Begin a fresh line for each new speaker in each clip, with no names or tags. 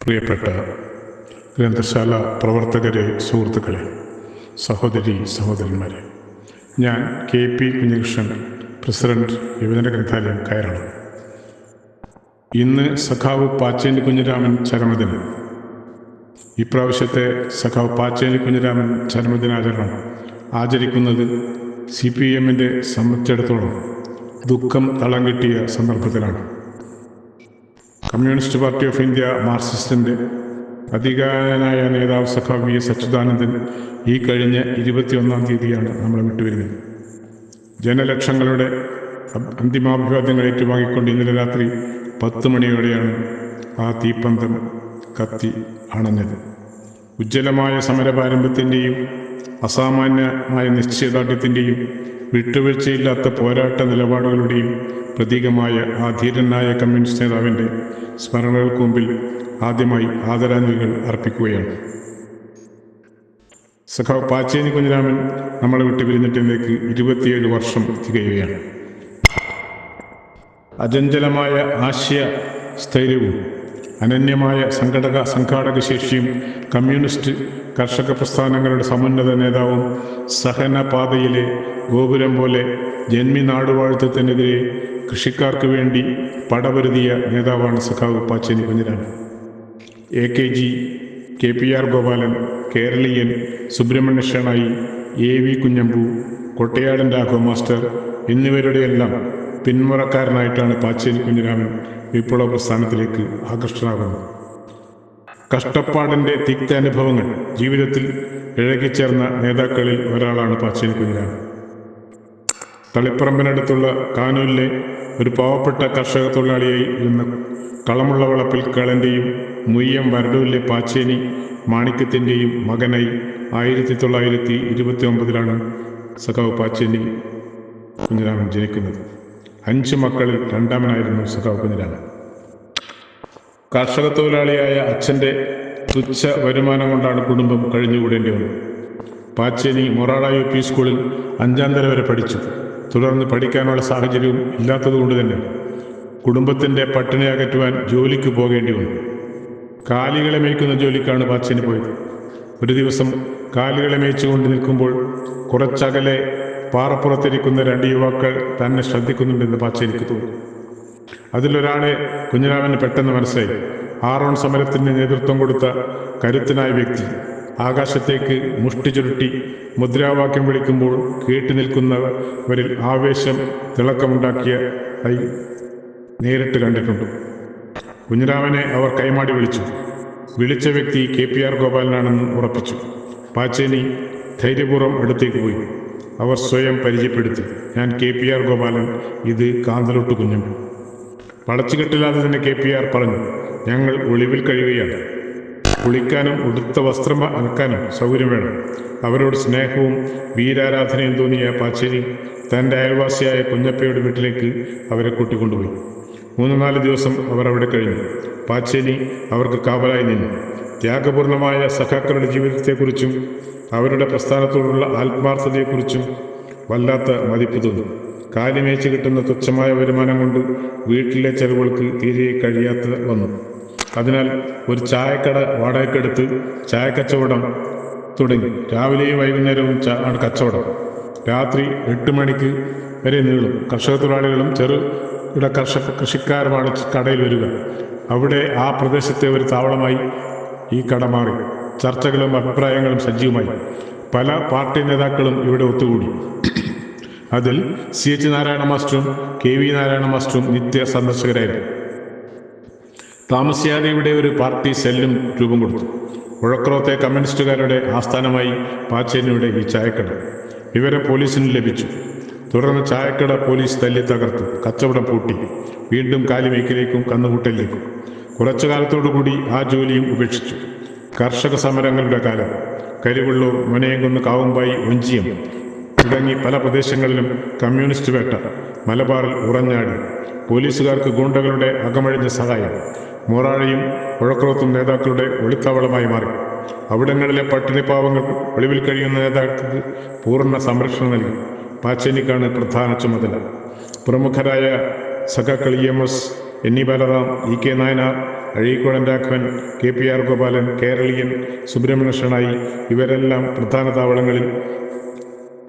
പ്രിയപ്പെട്ട ഗ്രന്ഥശാല പ്രവർത്തകരെ, സുഹൃത്തുക്കളെ, സഹോദരി സഹോദരന്മാരെ, ഞാൻ KP കുഞ്ഞികൃഷ്ണൻ, പ്രസിഡന്റ്, യുവജന ഗ്രന്ഥാലയം, കേരളം. ഇന്ന് സഖാവ് പാച്ചേനി കുഞ്ഞിരാമൻ ചരമദിനം. ഇപ്രാവശ്യത്തെ സഖാവ് പാച്ചേനി കുഞ്ഞിരാമൻ ചരമദിനാചരണം ആചരിക്കുന്നത് CPM-ൻ്റെ സംബന്ധിച്ചിടത്തോളം ദുഃഖം തളം കിട്ടിയ സന്ദർഭത്തിലാണ്. കമ്മ്യൂണിസ്റ്റ് പാർട്ടി ഓഫ് ഇന്ത്യ മാർക്സിസ്റ്റിൻ്റെ അധികാരനായ നേതാവ് സഖാവ് VS അച്യുതാനന്ദൻ ഈ കഴിഞ്ഞ 21-ാം തീയതിയാണ് നമ്മളെ വിട്ടുവരുന്നത്. ജനലക്ഷങ്ങളുടെ അന്തിമാഭിവാദ്യങ്ങൾ ഏറ്റുവാങ്ങിക്കൊണ്ട് ഇന്നലെ രാത്രി 10 മണിയോടെയാണ് ആ തീപ്പന്തം കത്തി അണഞ്ഞത്. ഉജ്ജ്വലമായ സമരപാരമ്പര്യത്തിൻ്റെയും അസാമാന്യമായ നിശ്ചയദാർഢ്യത്തിൻ്റെയും വിട്ടുവീഴ്ചയില്ലാത്ത പോരാട്ട നിലപാടുകളുടെയും പ്രതീകമായ ആ ധീരനായ കമ്മ്യൂണിസ്റ്റ് നേതാവിൻ്റെ സ്മരണകൾക്ക് മുമ്പിൽ ആദ്യമായി ആദരാഞ്ജലികൾ അർപ്പിക്കുകയാണ്. സഖാവ് പാച്ചേനി കുഞ്ഞിരാമൻ നമ്മളെ വിട്ട് പിരിഞ്ഞിട്ടിലേക്ക് 27 വർഷം തികയുകയാണ്. അചഞ്ചലമായ ആശയ സ്ഥൈര്യവും അനന്യമായ സംഘാടക ശേഷിയും കമ്മ്യൂണിസ്റ്റ് കർഷക പ്രസ്ഥാനങ്ങളുടെ സമുന്നത നേതാവും സഹനപാതയിലെ ഗോപുരം പോലെ ജന്മി നാടുവാഴ്ത്തത്തിനെതിരെ കൃഷിക്കാർക്ക് വേണ്ടി പടപൊരുതിയ നേതാവാണ് സഖാവ് Pachcheni Kunhiraman. AKG, KPR Gopalan, Keraleeyan, Subrahmanya Shenoy, AV Kunhambu, Kottayadan Raghava master എന്നിവരുടെയെല്ലാം പിന്മുറക്കാരനായിട്ടാണ് പാച്ചേനി കുഞ്ഞിരാമൻ വിപ്ലവ പ്രസ്ഥാനത്തിലേക്ക് ആകൃഷ്ടനാകുന്നത്. കഷ്ടപ്പാടിൻ്റെ തിക്താനുഭവങ്ങൾ ജീവിതത്തിൽ ഇഴകിച്ചേർന്ന നേതാക്കളിൽ ഒരാളാണ് പാച്ചേനി കുഞ്ഞിരാമൻ. തളിപ്പറമ്പിനടുത്തുള്ള കാനൂരിലെ ഒരു പാവപ്പെട്ട കർഷക തൊഴിലാളിയായി ഇരുന്ന കളമുള്ള വളപ്പിൽ കളൻ്റെയും മുയ്യം വരടൂരിലെ പാച്ചേനി മാണിക്യത്തിൻ്റെയും മകനായി 1929 സഖാവ് പാച്ചേനി കുഞ്ഞിരാമൻ ജനിക്കുന്നത്. 5 മക്കളിൽ 2ാമനായിരുന്നു സഖാവ് കുഞ്ഞിരാമൻ. കർഷക തൊഴിലാളിയായ അച്ഛൻ്റെ തുച്ഛ വരുമാനം കൊണ്ടാണ് കുടുംബം കഴിഞ്ഞുകൂടേണ്ടി വന്നത്. പാച്ചേനി മൊറാള UP സ്കൂളിൽ 5ാം തരം വരെ പഠിച്ചു. തുടർന്ന് പഠിക്കാനുള്ള സാഹചര്യവും ഇല്ലാത്തതുകൊണ്ട് തന്നെ കുടുംബത്തിൻ്റെ പട്ടിണി അകറ്റുവാൻ ജോലിക്ക് പോകേണ്ടി വന്നു. കാലികളെ മേയ്ക്കുന്ന ജോലിക്കാണ് പാച്ചേനി പോയത്. ഒരു ദിവസം കാലികളെ മേയിച്ചുകൊണ്ട് നിൽക്കുമ്പോൾ കുറച്ചകലെ പാറപ്പുറത്തിരിക്കുന്ന 2 യുവാക്കൾ തന്നെ ശ്രദ്ധിക്കുന്നുണ്ടെന്ന് പാച്ചേനിക്ക് തോന്നി. അതിലൊരാളെ കുഞ്ഞിരാമന് പെട്ടെന്ന് മനസ്സിലായി. ആറോൺ സമരത്തിന് നേതൃത്വം കൊടുത്ത കരുത്തനായ വ്യക്തി ആകാശത്തേക്ക് മുഷ്ടി ചുരുട്ടി മുദ്രാവാക്യം വിളിക്കുമ്പോൾ കേട്ടു നിൽക്കുന്നവരിൽ ആവേശം തിളക്കമുണ്ടാക്കിയതായി നേരിട്ട് കണ്ടിട്ടുണ്ട്. കുഞ്ഞിരാമനെ അവർ കൈമാടി വിളിച്ചു. വിളിച്ച വ്യക്തി KPR ഗോപാലനാണെന്ന് ഉറപ്പിച്ചു. പാച്ചേനി ധൈര്യപൂർവ്വം അടുത്തേക്ക് പോയി. അവർ സ്വയം പരിചയപ്പെടുത്തി. ഞാൻ KPR ഗോപാലൻ, ഇത് കാന്തലോട്ട് കുഞ്ഞമ്പു. പടച്ചുകെട്ടില്ലാതെ തന്നെ KPR പറഞ്ഞു, ഞങ്ങൾ ഒളിവിൽ കഴിയുകയാണ്. കുളിക്കാനും ഉടുത്ത വസ്ത്രം അലക്കാനും സൗകര്യം വേണം. അവരോട് സ്നേഹവും വീരാരാധനയും തോന്നിയ പാച്ചേനി തൻ്റെ അയൽവാസിയായ കുഞ്ഞപ്പയുടെ വീട്ടിലേക്ക് അവരെ കൂട്ടിക്കൊണ്ടുപോയി. 3-4 ദിവസം അവർ അവിടെ കഴിഞ്ഞു. പാച്ചേനി അവർക്ക് കാവലായി നിന്നു. ത്യാഗപൂർണമായ സഖാക്കളുടെ ജീവിതത്തെക്കുറിച്ചും അവരുടെ പ്രസ്ഥാനത്തോടുള്ള ആത്മാർത്ഥതയെക്കുറിച്ചും വല്ലാത്ത മതിപ്പ് തോന്നി. കാലിമേച്ച് കിട്ടുന്ന തുച്ഛമായ വരുമാനം കൊണ്ട് വീട്ടിലെ ചെലവുകൾക്ക് തീരെ കഴിയാത്ത വന്നു. അതിനാൽ ഒരു ചായക്കട വാടകയ്ക്കെടുത്ത് ചായക്കച്ചവടം തുടങ്ങി. രാവിലെയും വൈകുന്നേരവും കച്ചവടം. രാത്രി 8 മണിക്ക് വരെ നീളും. കർഷക തൊഴിലാളികളും ചെറുകിട കൃഷിക്കാരുമാണ് കടയിൽ വരിക. അവിടെ ആ പ്രദേശത്തെ ഒരു താവളമായി ഈ കട മാറി. ചർച്ചകളും അഭിപ്രായങ്ങളും സജീവമായി. പല പാർട്ടി നേതാക്കളും ഇവിടെ ഒത്തുകൂടി. അതിൽ CH നാരായണ മാസ്റ്ററും KV നാരായണ മാസ്റ്ററും നിത്യ സന്ദർശകരായിരുന്നു. താമസിയാതെ ഇവിടെ ഒരു പാർട്ടി സെല്ലും രൂപം കൊടുത്തു. ഉഴക്കുറത്തെ കമ്മ്യൂണിസ്റ്റുകാരുടെ ആസ്ഥാനമായി പാച്ചേനിയുടെ ഈ ചായക്കട. വിവരം പോലീസിന് ലഭിച്ചു. തുടർന്ന് ചായക്കട പോലീസ് തല്ലി തകർത്തു. കച്ചവടം പൂട്ടി. വീണ്ടും കാലിമേക്കിലേക്കും കന്നുകൂട്ടലിലേക്കും. കുറച്ചു കാലത്തോടുകൂടി ആ ജോലിയും ഉപേക്ഷിച്ചു. കർഷക സമരങ്ങളുടെ കാലം. കരിവള്ളൂർ, മനയംകുന്ന്, കാവുമ്പായി, ഒഞ്ചിയം തുടങ്ങി പല പ്രദേശങ്ങളിലും കമ്മ്യൂണിസ്റ്റ് വേട്ട. മലബാറിൽ ഉറഞ്ഞാടി. പോലീസുകാർക്ക് ഗുണ്ടകളുടെ അകമഴിഞ്ഞ സഹായം. മൊറാഴയും ഉഴക്കുറത്തും നേതാക്കളുടെ ഒളിത്താവളമായി മാറി. അവിടങ്ങളിലെ പട്ടിണിപ്പാവങ്ങൾ ഒളിവിൽ കഴിയുന്ന നേതാക്കൾക്ക് പൂർണ്ണ സംരക്ഷണം നൽകി. പാച്ചേനിക്കാണ് പ്രധാന ചുമതല. പ്രമുഖരായ സഖാക്കൾ EMS, NE Balaram, EK Nayanar, Azhikodan Raghavan, KPR Gopalan, Keraleeyan, Subrahmanya Shenoy ഇവരെല്ലാം പ്രധാന താവളങ്ങളിൽ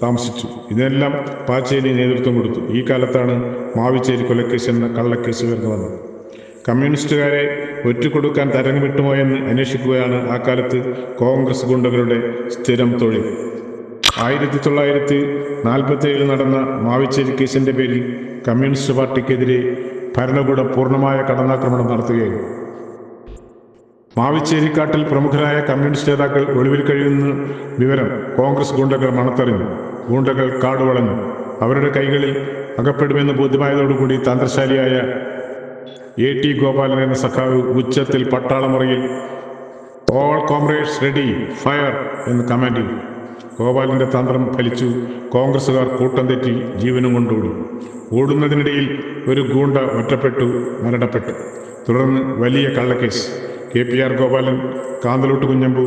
താമസിച്ചു. ഇതിനെല്ലാം പാച്ചേനി നേതൃത്വം കൊടുത്തു. ഈ കാലത്താണ് മാവിച്ചേരി കൊലക്കേസ് എന്ന കള്ളക്കേസ് ഉയർന്നു വന്നത്. കമ്മ്യൂണിസ്റ്റുകാരെ ഒറ്റുകൊടുക്കാൻ തരംഗം വിട്ടുമോ എന്ന് അന്വേഷിക്കുകയാണ് ആ കാലത്ത് കോൺഗ്രസ് ഗുണ്ടകളുടെ സ്ഥിരം തൊഴിൽ. 1947 നടന്ന മാവിച്ചേരി കേസിന്റെ പേരിൽ കമ്മ്യൂണിസ്റ്റ് പാർട്ടിക്കെതിരെ ഭരണകൂടം പൂർണ്ണമായ കടന്നാക്രമണം നടത്തുകയായിരുന്നു. മാവിച്ചേരിക്കാട്ടിൽ പ്രമുഖരായ കമ്മ്യൂണിസ്റ്റ് നേതാക്കൾ ഒളിവിൽ കഴിയുന്ന വിവരം കോൺഗ്രസ് ഗുണ്ടകൾ മണത്തറിഞ്ഞു. ഗുണ്ടകൾ കാടുവളഞ്ഞു. അവരുടെ കൈകളിൽ അകപ്പെടുമെന്ന് ബോധ്യമായതോടുകൂടി തന്ത്രശാലിയായ AT ഗോപാലൻ എന്ന സഖാവ് ഉച്ചത്തിൽ പട്ടാളമുറയിൽ ഓൾ കോമ്രേഡ്സ് റെഡി ഫയർ എന്ന് കമാൻഡ് ചെയ്തു. ഗോപാലന്റെ തന്ത്രം ഫലിച്ചു. കോൺഗ്രസുകാർ കൂട്ടം തെറ്റി ജീവനും കൊണ്ടോടി. ഓടുന്നതിനിടയിൽ ഒരു ഗൂണ്ട ഒറ്റപ്പെട്ടു, മരണപ്പെട്ടു. തുടർന്ന് വലിയ കള്ളക്കേസ്. KPR Gopalan, Kanthaloot Kunhambu,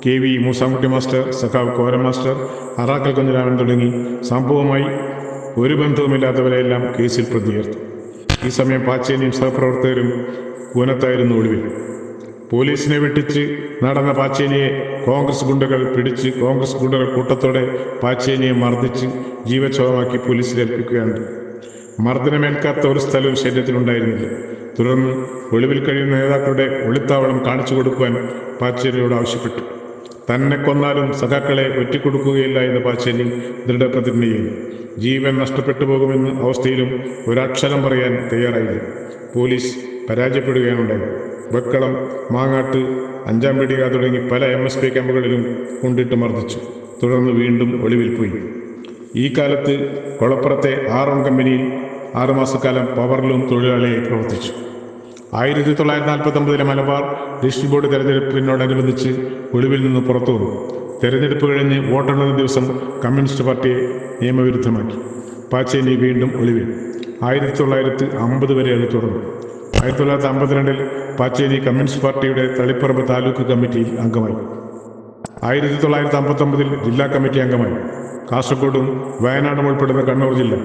KV Moosankutty master, സഖാവ് കോരൻ മാസ്റ്റർ, അറാക്കൽ കുഞ്ഞിരാമൻ തുടങ്ങി സംഭവവുമായി ഒരു ബന്ധവുമില്ലാത്തവരെല്ലാം കേസിൽ പ്രതിയേർത്തു. ഈ സമയം പാച്ചേനിയും സഹപ്രവർത്തകരും കൂനത്തായിരുന്നു ഒളിവിൽ. പോലീസിനെ വെട്ടിച്ച് നടന്ന പാച്ചേനിയെ കോൺഗ്രസ് ഗുണ്ടകൾ പിടിച്ച് കോൺഗ്രസ് ഗുണ്ടകൾ കൂട്ടത്തോടെ പാച്ചേനിയെ മർദ്ദിച്ച് ജീവച്ഛവമാക്കി പോലീസിൽ ഏൽപ്പിക്കുകയാണ്. മർദ്ദനമേൽക്കാത്ത ഒരു സ്ഥലവും ശരീരത്തിലുണ്ടായിരുന്നില്ല. തുടർന്ന് ഒളിവിൽ കഴിയുന്ന നേതാക്കളുടെ ഒളിത്താവളം കാണിച്ചു കൊടുക്കുവാൻ പാച്ചേനിയോട് ആവശ്യപ്പെട്ടു. തന്നെ കൊന്നാലും സഖാക്കളെ ഒറ്റിക്കൊടുക്കുകയില്ല എന്ന് പാച്ചേനി ദൃഢപ്രതിജ്ഞ ചെയ്തു. ജീവൻ നഷ്ടപ്പെട്ടു പോകുമെന്ന അവസ്ഥയിലും ഒരക്ഷരം പറയാൻ തയ്യാറായില്ല. പോലീസ് പരാജയപ്പെടുകയാണുണ്ടായത്. ബക്കളം, മാങ്ങാട്ട്, അഞ്ചാം പീടിക തുടങ്ങി പല MSP ക്യാമ്പുകളിലും കൊണ്ടിട്ട് മർദ്ദിച്ചു. തുടർന്ന് വീണ്ടും ഒളിവിൽ പോയി. ഈ കാലത്ത് കൊളപ്പുറത്തെ ആറോൺ കമ്പനിയിൽ 6 മാസക്കാലം പവർലൂം തൊഴിലാളിയായി പ്രവർത്തിച്ചു. 1949 മലബാർ ഡിസ്ട്രിക്ട് ബോർഡ് തെരഞ്ഞെടുപ്പിനോടനുബന്ധിച്ച് ഒളിവിൽ നിന്ന് പുറത്തു വന്നു. തെരഞ്ഞെടുപ്പ് കഴിഞ്ഞ് വോട്ടെണ്ണുന്ന ദിവസം കമ്മ്യൂണിസ്റ്റ് പാർട്ടിയെ നിയമവിരുദ്ധമാക്കി. പാച്ചേനി വീണ്ടും ഒളിവിൽ. 1950 വരെ അത് തുടർന്നു. 1952 പാച്ചേനി കമ്മ്യൂണിസ്റ്റ് പാർട്ടിയുടെ തളിപ്പറമ്പ് താലൂക്ക് കമ്മിറ്റിയിൽ അംഗമായി. 1959 ജില്ലാ കമ്മിറ്റി അംഗമായി. കാസർഗോഡും വയനാടും ഉൾപ്പെടുന്ന കണ്ണൂർ ജില്ല.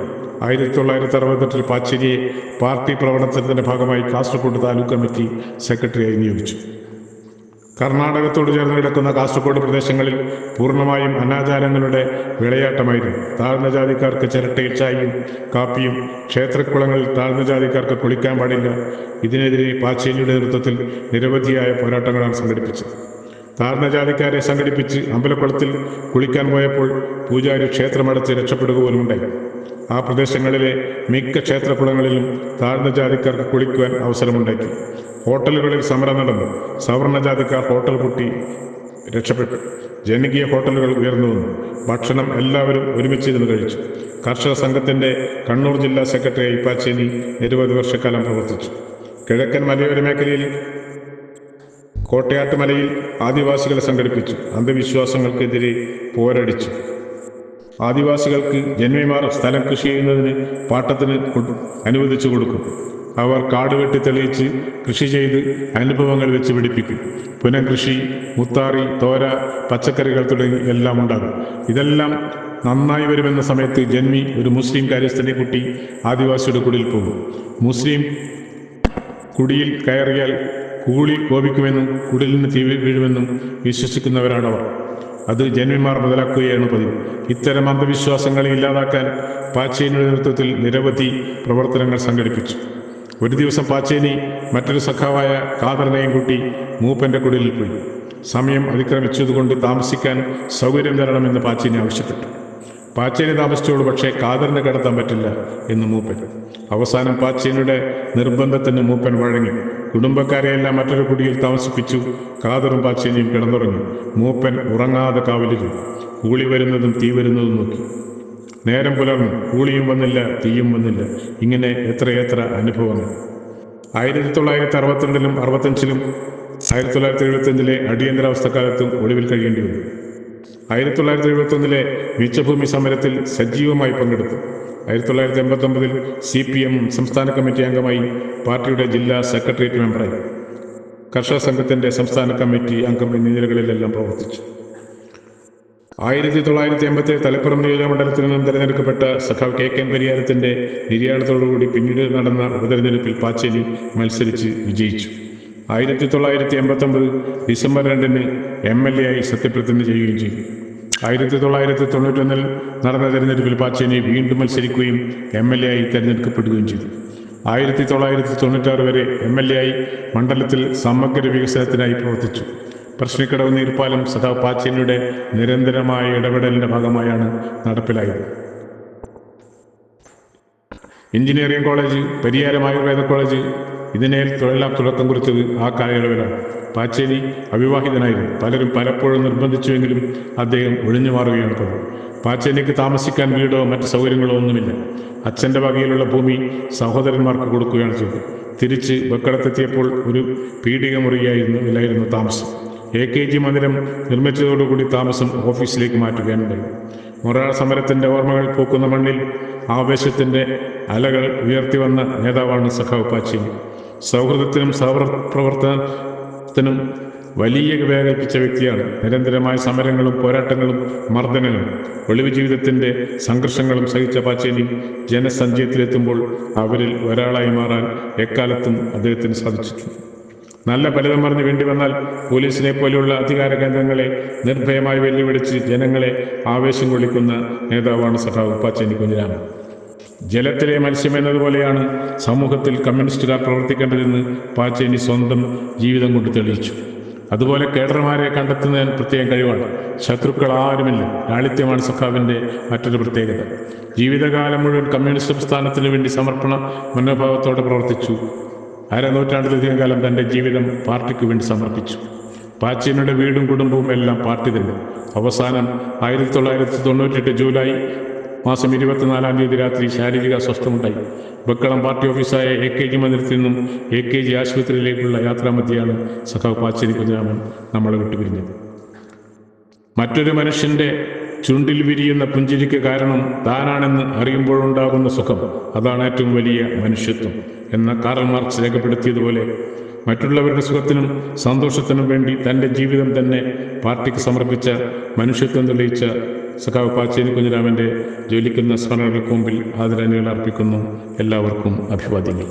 1968 പാച്ചേനിയെ പാർട്ടി പ്രവർത്തനത്തിന്റെ ഭാഗമായി കാസർഗോഡ് താലൂക്ക് കമ്മിറ്റി സെക്രട്ടറിയായി നിയോഗിച്ചു. കർണാടകത്തോട് ചേർന്ന് കിടക്കുന്ന കാസർഗോഡ് പ്രദേശങ്ങളിൽ പൂർണ്ണമായും അനാചാരങ്ങളുടെ വിളയാട്ടമായിരുന്നു. താഴ്ന്ന ജാതിക്കാർക്ക് ചിരട്ടയിൽ ചായയും കാപ്പിയും, ക്ഷേത്രക്കുളങ്ങളിൽ താഴ്ന്ന ജാതിക്കാർക്ക് കുളിക്കാൻ പാടില്ല. ഇതിനെതിരെ പാച്ചേനിയുടെ നേതൃത്വത്തിൽ നിരവധിയായ പോരാട്ടങ്ങളാണ് സംഘടിപ്പിച്ചത്. താഴ്ന്ന ജാതിക്കാരെ സംഘടിപ്പിച്ച് അമ്പലക്കുളത്തിൽ കുളിക്കാൻ പോയപ്പോൾ പൂജാരി ക്ഷേത്രമടച്ച് രക്ഷപ്പെടുക പോലുമുണ്ടായി. ആ പ്രദേശങ്ങളിലെ മിക്ക ക്ഷേത്രക്കുളങ്ങളിലും താഴ്ന്ന ജാതിക്കാർക്ക് കുളിക്കുവാൻ അവസരമുണ്ടാക്കി. ഹോട്ടലുകളിൽ സമരം നടന്നു. സവർണ ജാതിക്കാർ ഹോട്ടൽ പൂട്ടി രക്ഷപ്പെട്ടു. ജനകീയ ഹോട്ടലുകൾ ഉയർന്നു വന്നു. ഭക്ഷണം എല്ലാവരും ഒരുമിച്ചിരുന്ന് കഴിച്ചു. കർഷക സംഘത്തിന്റെ കണ്ണൂർ ജില്ലാ സെക്രട്ടറിയായി പാച്ചേനി നിരവധി വർഷക്കാലം പ്രവർത്തിച്ചു. കിഴക്കൻ മലയോര മേഖലയിൽ കോട്ടയാട്ടുമലയിൽ ആദിവാസികളെ സംഘടിപ്പിച്ചു. അന്ധവിശ്വാസങ്ങൾക്കെതിരെ പോരടിച്ചു. ആദിവാസികൾക്ക് ജന്മിമാർ സ്ഥലം കൃഷി ചെയ്യുന്നതിന് പാട്ടത്തിന് അനുവദിച്ചു കൊടുക്കും. അവർ കാട് വെട്ടി തെളിയിച്ച് കൃഷി ചെയ്ത് അനുഭവങ്ങൾ വെച്ച് പിടിപ്പിക്കും. പുനഃകൃഷി, മുത്താറി, തോര, പച്ചക്കറികൾ തുടങ്ങി എല്ലാം ഉണ്ടാകും. ഇതെല്ലാം നന്നായി വരുമെന്ന സമയത്ത് ജന്മി ഒരു മുസ്ലിം കാര്യസ്ഥനെ കുട്ടി ആദിവാസിയുടെ കുടിയിൽ പോകും. മുസ്ലിം കുടിയിൽ കയറിയാൽ കൂളി കോപിക്കുമെന്നും കുടിലിന് തീ വീഴുമെന്നും വിശ്വസിക്കുന്നവരാണവർ. അത് ജന്മിമാർ മുതലാക്കുകയാണ് പതിവ്. ഇത്തരം അന്ധവിശ്വാസങ്ങളെ ഇല്ലാതാക്കാൻ പാച്ചേനിയുടെ നേതൃത്വത്തിൽ നിരവധി പ്രവർത്തനങ്ങൾ സംഘടിപ്പിച്ചു. ഒരു ദിവസം പാച്ചേനി മറ്റൊരു സഖാവായ ഖാദറിനെയും കൂട്ടി മൂപ്പന്റെ കുടിലിൽ പോയി. സമയം അതിക്രമിച്ചതുകൊണ്ട് താമസിക്കാൻ സൗകര്യം തരണമെന്ന് പാച്ചേനി ആവശ്യപ്പെട്ടു. പാച്ചേനി താമസിച്ചോളൂ, പക്ഷേ ഖാദറിനെ കടത്താൻ പറ്റില്ല എന്ന് മൂപ്പൻ. അവസാനം പാച്ചേനിയുടെ നിർബന്ധത്തിന് മൂപ്പൻ വഴങ്ങി. കുടുംബക്കാരെയെല്ലാം മറ്റൊരു കുടിയിൽ താമസിപ്പിച്ചു. ഖാദറും പാച്ചേനിയും കിടന്നുറങ്ങി. മൂപ്പൻ ഉറങ്ങാതെ കാവലിരുന്നു. കൂളി വരുന്നതും തീ വരുന്നതും നോക്കി. നേരം പുലർന്നു. കൂളിയും വന്നില്ല, തീയും വന്നില്ല. ഇങ്ങനെ എത്രയെത്ര അനുഭവങ്ങൾ. 1962 65 1975 അടിയന്തരാവസ്ഥക്കാലത്തും ഒളിവിൽ കഴിയേണ്ടി വന്നു. 1971 മിച്ചഭൂമി സമരത്തിൽ സജീവമായി പങ്കെടുത്തു. 1989 CPM സംസ്ഥാന കമ്മിറ്റി അംഗമായി. പാർട്ടിയുടെ ജില്ലാ സെക്രട്ടേറിയറ്റ് മെമ്പറായി. കർഷക സംഘത്തിന്റെ സംസ്ഥാന കമ്മിറ്റി അംഗം എന്നീ നിലകളിലെല്ലാം പ്രവർത്തിച്ചു. 1987 തളിപ്പറമ്പ് നിയോജകമണ്ഡലത്തിൽ നിന്നും തെരഞ്ഞെടുക്കപ്പെട്ട സഖാവ് KK പരിയാരത്തിന്റെ നിര്യാണത്തോടുകൂടി പിന്നീട് നടന്ന ഉപതെരഞ്ഞെടുപ്പിൽ പാച്ചേനി മത്സരിച്ച് വിജയിച്ചു. 1989 ഡിസംബർ 2 MLA ആയി സത്യപ്രതിജ്ഞ ചെയ്യുകയും ചെയ്തു. 1991 നടന്ന തെരഞ്ഞെടുപ്പിൽ പാച്ചേനി വീണ്ടും മത്സരിക്കുകയും MLA ആയി തെരഞ്ഞെടുക്കപ്പെടുകയും ചെയ്തു. 1996 വരെ MLA ആയി മണ്ഡലത്തിൽ സമഗ്ര വികസനത്തിനായി പ്രവർത്തിച്ചു. പ്രശ്നക്കടവ് നീർപ്പാലം സഖാവ് പാച്ചേനിയുടെ നിരന്തരമായ ഇടപെടലിന്റെ ഭാഗമായാണ് നടപ്പിലായത്. Engineering college, Pariyaram Ayurveda college ഇതിനെല്ലാം തുടക്കം കുറിച്ചത് ആ കാലയളവിലാണ്. പാച്ചേനി അവിവാഹിതനായിരുന്നു. പലരും പലപ്പോഴും നിർബന്ധിച്ചുവെങ്കിലും അദ്ദേഹം ഒഴിഞ്ഞു മാറുകയാണ് പതിവ്. പാച്ചേനിക്ക് താമസിക്കാൻ വീടോ മറ്റ് സൗകര്യങ്ങളോ ഒന്നുമില്ല. അച്ഛൻ്റെ വകയിലുള്ള ഭൂമി സഹോദരന്മാർക്ക് കൊടുക്കുകയാണ് ചെയ്തത്. തിരിച്ച് ബക്കടത്തെത്തിയപ്പോൾ ഒരു പീഡിക മുറിയായിരുന്നു താമസം. AKG മന്ദിരം നിർമ്മിച്ചതോടുകൂടി താമസം ഓഫീസിലേക്ക് മാറ്റുകയാണുണ്ടായി. മൊറാർ സമരത്തിൻ്റെ ഓർമ്മകൾ പൂക്കുന്ന മണ്ണിൽ ആവേശത്തിൻ്റെ അലകൾ ഉയർത്തി വന്ന നേതാവാണ് സഖാവ് പാച്ചേനി. സൗഹൃദത്തിനും സഹപ്രവർത്തനത്തിനും വലിയ വേഗൽപ്പിച്ച വ്യക്തിയാണ്. നിരന്തരമായ സമരങ്ങളും പോരാട്ടങ്ങളും മർദ്ദനങ്ങളും ഒളിവ് ജീവിതത്തിൻ്റെ സംഘർഷങ്ങളും സഹിച്ച പാച്ചേനി ജനസഞ്ചയത്തിലെത്തുമ്പോൾ അവരിൽ ഒരാളായി മാറാൻ എക്കാലത്തും അദ്ദേഹത്തിന് സാധിച്ചിട്ടുണ്ട്. നല്ല ഫലിതം പറഞ്ഞ് വേണ്ടി വന്നാൽ പോലീസിനെ പോലെയുള്ള അധികാര കേന്ദ്രങ്ങളെ നിർഭയമായി വെല്ലുവിളിച്ച് ജനങ്ങളെ ആവേശം കൊള്ളിക്കുന്ന നേതാവാണ് സഖാവ് പാച്ചേനി കുഞ്ഞിരാമൻ. ജലത്തിലെ മത്സ്യം എന്നതുപോലെയാണ് സമൂഹത്തിൽ കമ്മ്യൂണിസ്റ്റുകാർ പ്രവർത്തിക്കേണ്ടതെന്ന് പാച്ചേനി സ്വന്തം ജീവിതം കൊണ്ട് തെളിയിച്ചു. അതുപോലെ കേഡർമാരെ കണ്ടെത്തുന്നതിന് പ്രത്യേകം കഴിവാണ്. ശത്രുക്കൾ ആരുമില്ല. ലാളിത്യമാണ് സഖാവിൻ്റെ മറ്റൊരു പ്രത്യേകത. ജീവിതകാലം മുഴുവൻ കമ്മ്യൂണിസ്റ്റ് പ്രസ്ഥാനത്തിന് വേണ്ടി സമർപ്പണ മനോഭാവത്തോടെ പ്രവർത്തിച്ചു. അരനൂറ്റാണ്ടിലധികം കാലം തൻ്റെ ജീവിതം പാർട്ടിക്ക് വേണ്ടി സമർപ്പിച്ചു. പാച്ചേനിയുടെ വീടും കുടുംബവും എല്ലാം പാർട്ടി തന്നെ. അവസാനം 1998 ജൂലൈ മാസം 24 രാത്രി ശാരീരിക അസ്വസ്ഥമുണ്ടായി. ബക്കളം പാർട്ടി ഓഫീസായ AKG മന്ദിരത്തിൽ നിന്നും AKG ആശുപത്രിയിലേക്കുള്ള യാത്രാമധ്യയാണ് സഖാവ് പാച്ചേനി കുഞ്ഞിരാമൻ നമ്മളെ വിട്ടുപിരിഞ്ഞത്. മറ്റൊരു മനുഷ്യൻ്റെ ചുണ്ടിൽ വിരിയുന്ന പുഞ്ചിരിക്ക് കാരണം താനാണെന്ന് അറിയുമ്പോഴുണ്ടാകുന്ന സുഖം, അതാണ് ഏറ്റവും വലിയ മനുഷ്യത്വം എന്ന കാറൽ മാർക്സ് രേഖപ്പെടുത്തിയതുപോലെ മറ്റുള്ളവരുടെ സുഖത്തിനും സന്തോഷത്തിനും വേണ്ടി തൻ്റെ ജീവിതം തന്നെ പാർട്ടിക്ക് സമർപ്പിച്ച മനുഷ്യത്വം തെളിയിച്ച സഖാവ് പാച്ചേനി കുഞ്ഞിരാമൻ്റെ ജ്വലിക്കുന്ന സ്മരണകൾക്ക് മുമ്പിൽ ആദരാഞ്ജലികൾ അർപ്പിക്കുന്നു. എല്ലാവർക്കും അഭിവാദ്യങ്ങൾ.